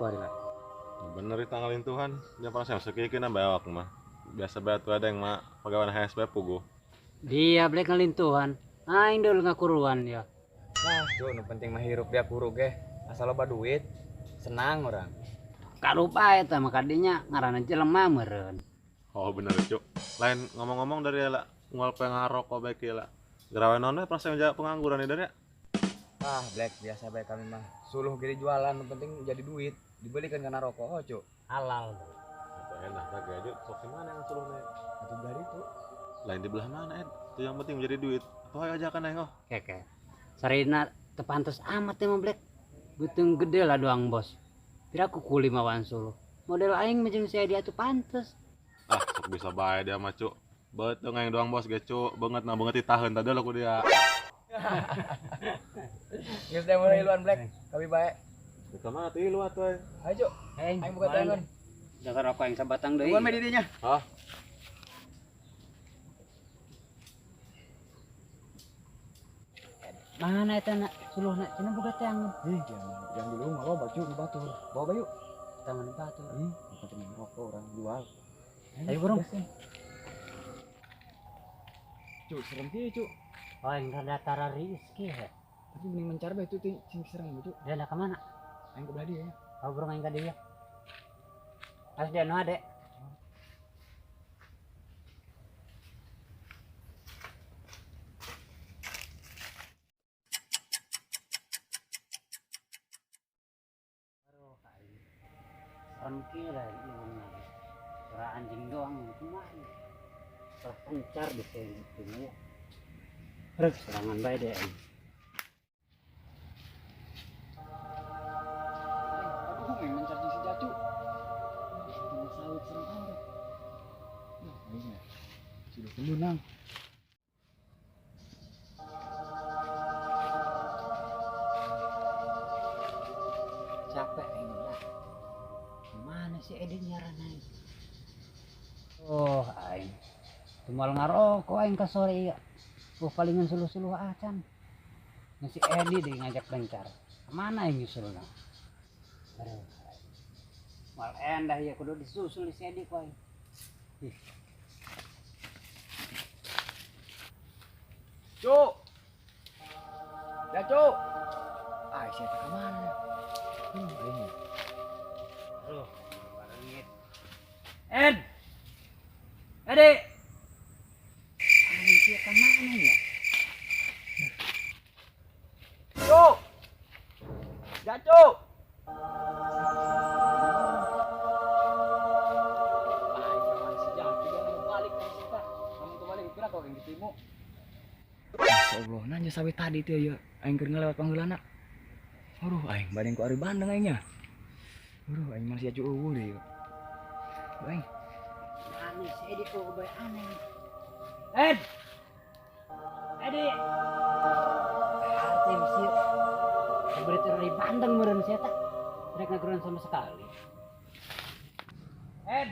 ku ari lah. Bener itu tanggalin Tuhan. Dia pernah saya sekikin nambah awak mah. Biasa banget tuh ada yang mah pegawai HSB pugu. Dia blek ngalintuhan. Aing dul ngakuruan ya. Nah, cuy, nu penting mah hirup dia kurug ge. Asal loba duit, senang orang. Karupa eta mah kadinya ngaranna jelema meureun. Oh bener cuk. Lain ngomong-ngomong dari lah ngual pengarok kok baik lah. Gerawan non pernah saya menjaga pengangguran dari ya. Ah, Black, biasa baik kami mah. Suluh gini jualan, nu penting jadi duit. Dibelikan kana rokok, oh, cuy. Halal. Apa enak tak aja sok di mana yang suruh nih. Atuh dari itu. Lain di belah mana itu yang penting menjadi duit. Apa aja kan oh. Keke. Sarina teu pantes amat emang blek. Beuteung gede lah doang bos. Pira ku kuli mawan suluh. Model aing mah jeung saya dia tuh pantes. Ah sok bisa bae dia mah cuk. Betul yang doang bos ge cuk. Banget nah banget ditahan tadi lah ku dia. Geus teh mulai iluan Black. Kami bae. Kita mah tilu atuh. Ayo, cuk. Aing buka tangan. Jangan rokok yang sabatang deui. Bukan di dinya. Hah? Mana eta nak suluhna cenah boga teh angin. Yang dulu mah loba cuy di batur. Bawa bayu. Taman batu. Bukan cuma rokok orang jual. Ayo burung. Cuy, serem kieu, cuy. Oh, yang rada tara rizki ya. Tapi mending mencar bae itu sing serem cuy. Dia nak kemana? Aing ke belah dia ya. Oh, burung aing ka dieu. Harus dia nu ade. Serem kieu lah ieu mah. Suara anjing doang kumaha. Terpencar di sini itu ya. Terus serangan bae deh. Aduh, main mencar di si jacu. Ini sawit serem amat. Nah, ini sudah kemenang. Capek ini lah. Mana si Edi nyarana ini? Oh, aing. Tumal ngarokok aing ka sore ieu. Palingan suluh-suluh acan. Si Edi deh ngajak bencar. Kemana yang nyusulna? Aduh. Mal endah ya kudu disusul si Edi ku aing. Ih. Cuk. Ya, Cuk. Ah, siapa kemana? Ini. Aduh, barengit. Ed. Edi. Aing sia ka mana ya? Cuk. Ya, Cuk. Ah, jangan si jacu dong balik kan kita. Kamu tuh balik kira kau yang ditimu. Masyaallah, nanya sampai tadi tuh ya. Aing keur ngelewat panggeulana. Aduh, aing badeng ku ari bandeng aingnya. Aduh, aing masih aja eueuh deh. Aing. Aneh si Edi kok bae aneh. Ed. Edi. Tim sih. Berarti dari bandeng meureun sia tah. Rek ngaguran sama sekali. Ed.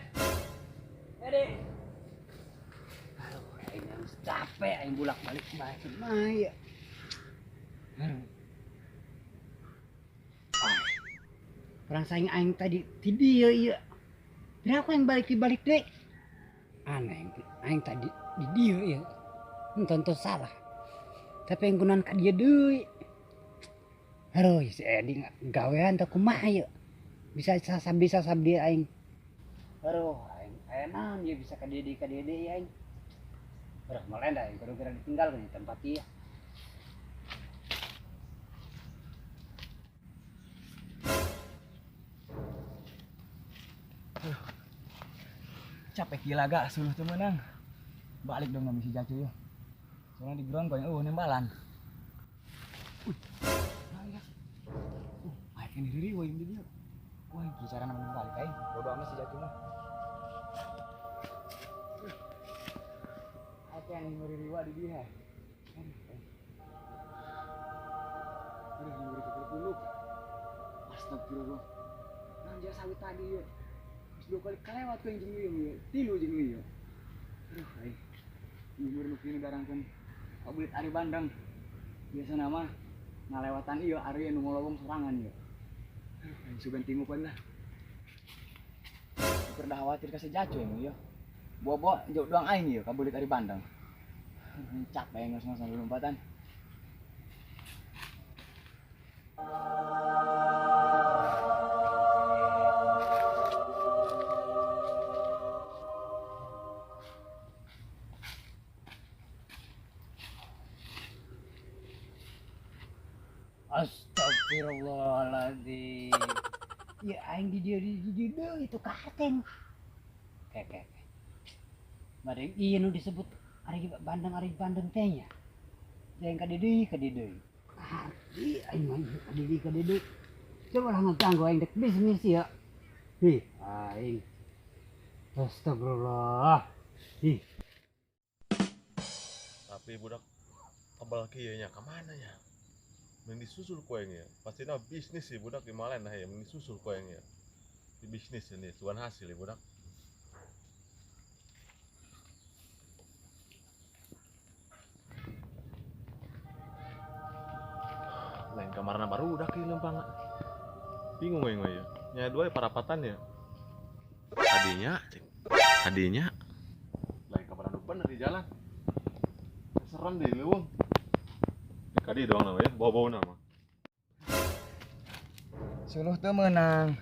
Edi. Aduh, aing harus capek aing bolak-balik bae mah ya. Orang saing aing tadi di dieu ieu. Bila aku yang balik dibalik deh. Aneh aing tadi di dieu ieu. Tentu salah. Tapi yang gunan ka dieu deui. Aduh, si Edi gawean teh kumaha ieu. Bisa sabdi aing. Aduh, aing enak dia bisa ka dieu deui aing. Udah malenda aing kudu ditinggal di tempat ieu. Capek gila gak suluh tuh menang. Balik dong nami si jacu yo. Soalnya di ground banyak nembalan. Nah ya. Aik ini diri wah ini dia. Wah, bicara nang balik aing. Bodo amat si jacu mah. Aik yang ngeri riwa di dia. Udah ngeri ke puluk. Astagfirullah. Nanja sawit tadi ya. Dua kali kelewat tuh yang jeung ieu, tilu jeung ieu. Aduh, ai. Umur nu kieu darangkeun kabulit ari bandang. Biasa nama ngalewatan ieu ari nu molowong sorangan ieu. Sugan timu pun lah. Pernah khawatir kasih jacu yang yo. Bawa jauh doang aing yo kabulit dari bandang. Capek ngos-ngosan lompatan. Astagfirullahaladzim. Ya aing di dia itu kateng. Keke. Mari iya nu disebut ari bandeng teh nya. Yang kadede. Aing mah kadede. Coba lah ngeganggu aing dek bisnis ya. Aing. Astagfirullah. Tapi budak tebal kieu nya ka mana ya? Mending disusul kuengnya. Pastina bisnis sih budak di Malen nah ya, mending disusul kuengnya. Di bisnis ini tuan hasil ya budak. Lain kamarna baru udah ke lempang. Bingung aing mah ya. Nya dua parapatan ya. Hadinya. Lain kamarna bener di jalan. Serem deh leuweung. Kadi doang nama ya, bawa-bawa nama. Suluh teu meunang.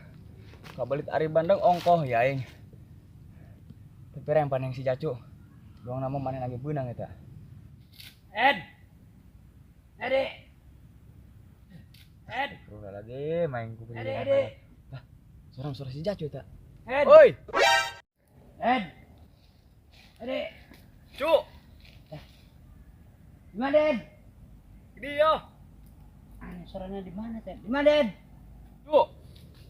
Kabelit ari bandeng ongkoh ya aing. Tapi rempan yang si Jacu. Doang nama mana lagi beunang eta. Ed, Udah lagi main ku Ede. Lah, suara si Jacu eta. Ed, Oi, Ede, Cu. gimana Ed? Dia. Suaranya di mana teh? Di mana Ed? Cu.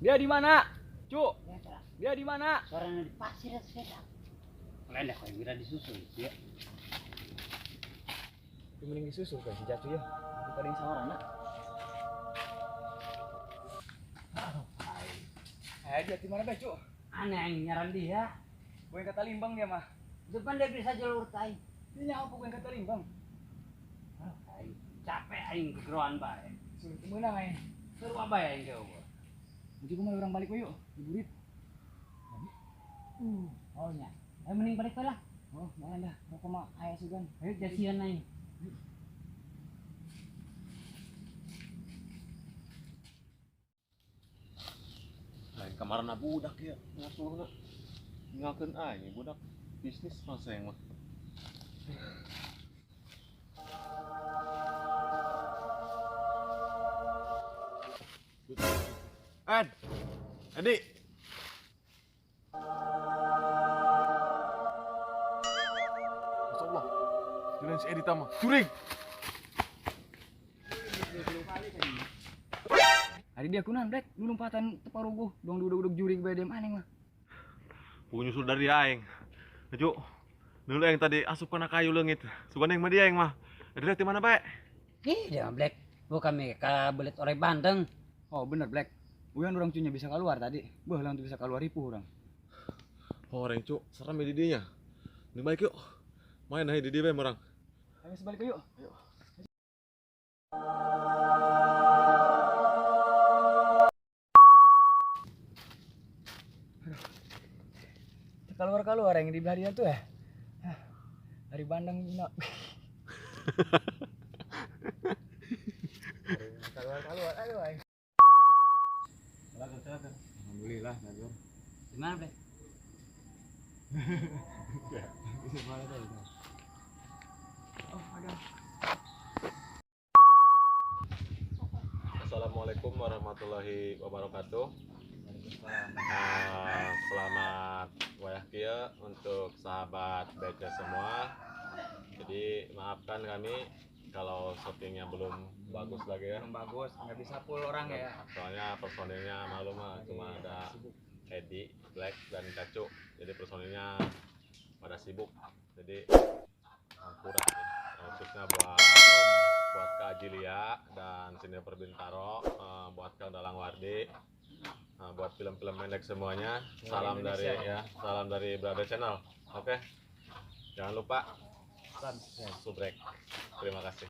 Dia di mana? Cu. Ya, Kak. Dia di mana? Suaranya di pasir ya sekarang. Lain dah kau yang kira disusul ya. Itu mending disusul kan si Jacu ya. Daripada yang sawarana. Dia di mana, Cu? Aneh yang nyaran dia. Gue yang kata limbang dia mah. Depan dia bisa jalur tai. Ini apa gue yang kata limbang? Capek aing kegeruan bae. Suruh temenang aing. Seru apa ya aing kau? Nanti gue mau orang balik yuk, diburit. Oh nya. Mending balik lah. Oh, jangan dah. Rokok mah aya sugan. Ayo jasian aing. Lain kamarna budak ya, ngasuhna. Nginggalkeun aing budak bisnis masa yang mah. Edi. Masyaallah. Jalan si Edi tama. Curing. Hari dia kunan brek, lu lompatan teparuguh, dong duduk jurig bae dem aneh mah. Punya nyusul dari aing. Aju. Dulu yang tadi asup kena kayu leungit. Sugan yang mah dia yang mah. Edi di mana bae? Dia Black. Bukan mereka belit orang Bandeng. Oh bener Black. Uyan orang cunya bisa keluar tadi. Beuh lah untuk bisa keluar ripuh orang. Horeng cuk, serem di dinya. Ini balik yuk. Main aja di dia bae orang. Ayo sebalik yuk. Ayo. Keluar yang di belah dia tuh ya. Dari Bandung Cina. Keluar ayo ayo. Silakan. Alhamdulillah Najor. Di mana Black? Bisa mana tadi? Oh, ada. Assalamualaikum warahmatullahi wabarakatuh. Selamat wayah kia untuk sahabat baca semua. Jadi maafkan kami kalau shoppingnya belum bagus lagi ya. Belum bagus, nggak bisa full orang ya. Soalnya personilnya maklum mah cuma ada Edi, Black dan Cacu. Jadi personilnya pada sibuk. Jadi kurang ya. Khususnya buat Kak Jilia dan Senior Perbintaro, buat Kang Dalang Wardi. Buat film-film pendek semuanya, salam dari Brother Channel. Oke. Jangan lupa subscribe. Terima kasih.